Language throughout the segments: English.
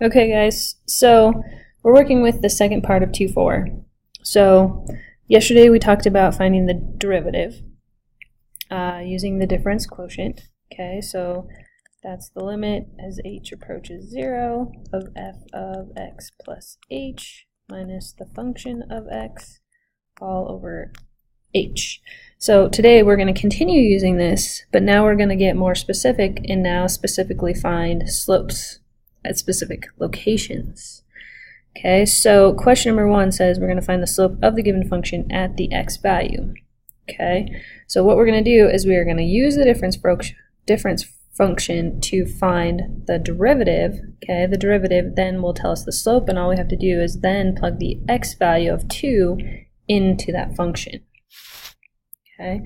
Okay guys, so we're working with the second part of 2.4. So yesterday we talked about finding the derivative using the difference quotient. Okay, so that's the limit as h approaches 0 of f of x plus h minus the function of x all over h. So today we're going to continue using this, but now we're going to get more specific and now specifically find slopes at specific locations. Okay, so question number 1 says we're going to find the slope of the given function at the x value. Okay, so what we're going to do is we are going to use the difference function to find the derivative. Okay, the derivative then will tell us the slope, and all we have to do is then plug the x value of 2 into that function. Okay,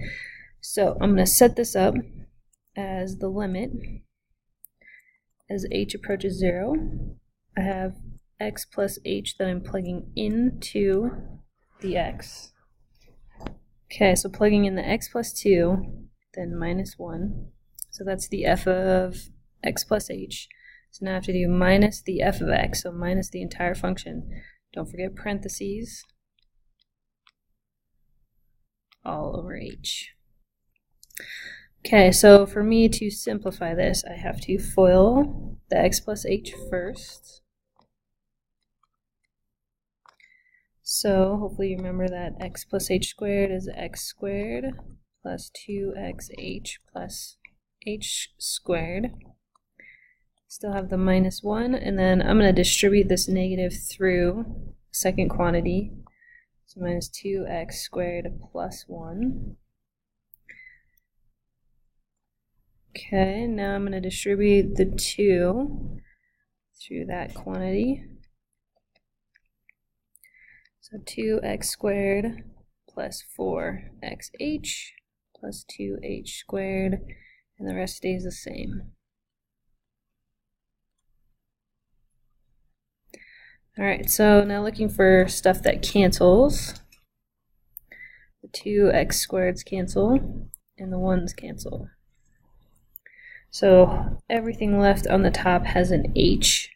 so I'm going to set this up as the limit as h approaches 0. I have x plus h that I'm plugging into the x. Okay, so plugging in the x plus 2, then minus 1. So that's the f of x plus h. So now I have to do minus the f of x, so minus the entire function. Don't forget parentheses, all over h. Okay, so for me to simplify this, I have to FOIL the x plus h first. So hopefully you remember that x plus h squared is x squared plus 2xh plus h squared. Still have the minus 1, and then I'm going to distribute this negative through second quantity. So minus 2x squared plus 1. Okay, now I'm going to distribute the 2 through that quantity. So 2x squared plus 4xh plus 2h squared, and the rest stays the same. Alright, so now looking for stuff that cancels. The 2x squareds cancel, and the 1's cancel. So everything left on the top has an h.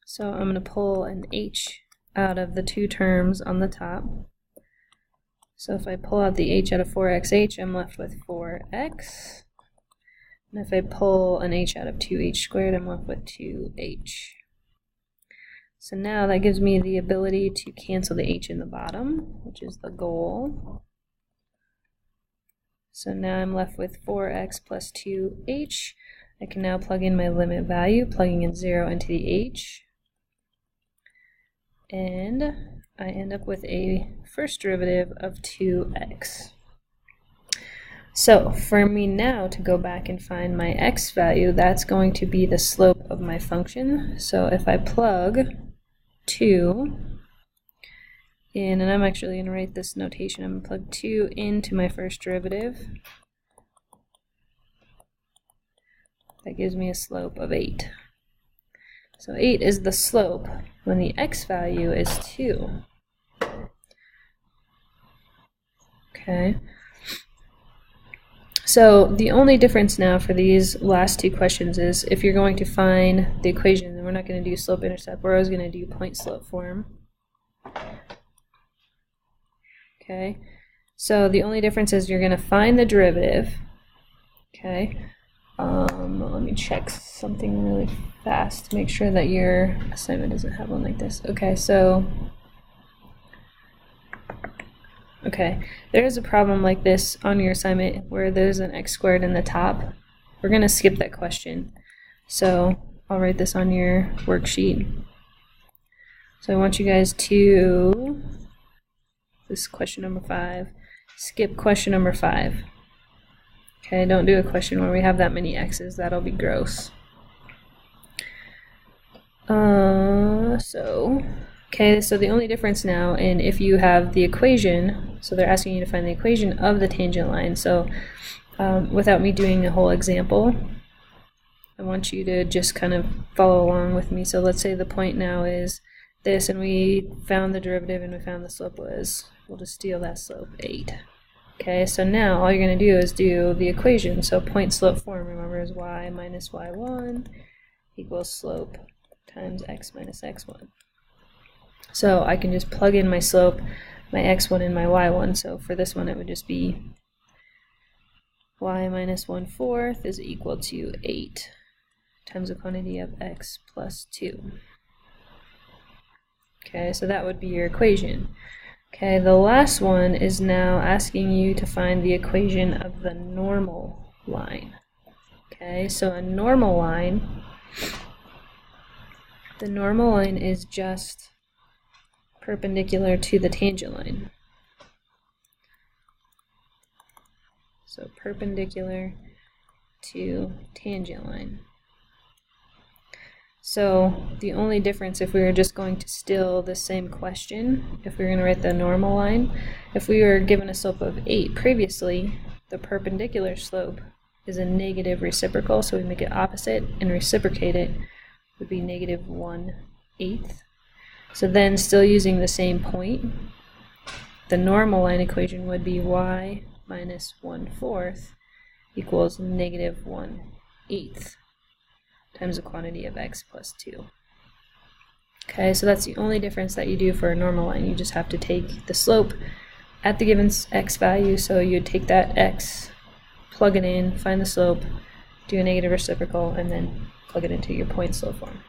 So I'm going to pull an h out of the 2 terms on the top. So if I pull out the h out of 4xh, I'm left with 4x. And if I pull an h out of 2h squared, I'm left with 2h. So now that gives me the ability to cancel the h in the bottom, which is the goal. So now I'm left with 4x plus 2h. I can now plug in my limit value, plugging in 0 into the h. And I end up with a first derivative of 2x. So for me now to go back and find my x value, that's going to be the slope of my function. So if I plug 2 in, and I'm actually going to write this notation, I'm going to plug 2 into my first derivative. That gives me a slope of 8. So 8 is the slope when the x value is 2. Okay. So the only difference now for these last 2 questions is if you're going to find the equation, then we're not going to do slope-intercept, we're always going to do point-slope form. Okay. So the only difference is you're going to find the derivative. Okay. Let me check something really fast to make sure that your assignment doesn't have one like this. Okay, so there is a problem like this on your assignment where there's an x squared in the top. We're going to skip that question. So I'll write this on your worksheet. So I want you guys to, this is question number 5, skip question number 5. Okay, don't do a question where we have that many x's, that'll be gross. So the only difference now, and if you have the equation, so they're asking you to find the equation of the tangent line. So without me doing a whole example, I want you to just kind of follow along with me. So let's say the point now is this, and we found the derivative and we found the slope was, we'll just steal that slope, 8. Okay, so now all you're going to do is do the equation. So point slope form, remember, is y minus y1 equals slope times x minus x1. So I can just plug in my slope, my x1 and my y1. So for this one it would just be y minus 1/4 is equal to 8 times the quantity of x plus 2. Okay, so that would be your equation. Okay, the last one is now asking you to find the equation of the normal line. Okay, so a normal line, the normal line is just perpendicular to the tangent line. So perpendicular to tangent line. So the only difference, if we were just going to still the same question, if we were going to write the normal line, if we were given a slope of 8 previously, the perpendicular slope is a negative reciprocal, so we make it opposite, and reciprocate it would be negative 1/8. So then, still using the same point, the normal line equation would be y minus 1/4 equals negative 1/8 times the quantity of x plus 2. Okay, so that's the only difference that you do for a normal line. You just have to take the slope at the given x value, so you'd take that x, plug it in, find the slope, do a negative reciprocal, and then plug it into your point slope form.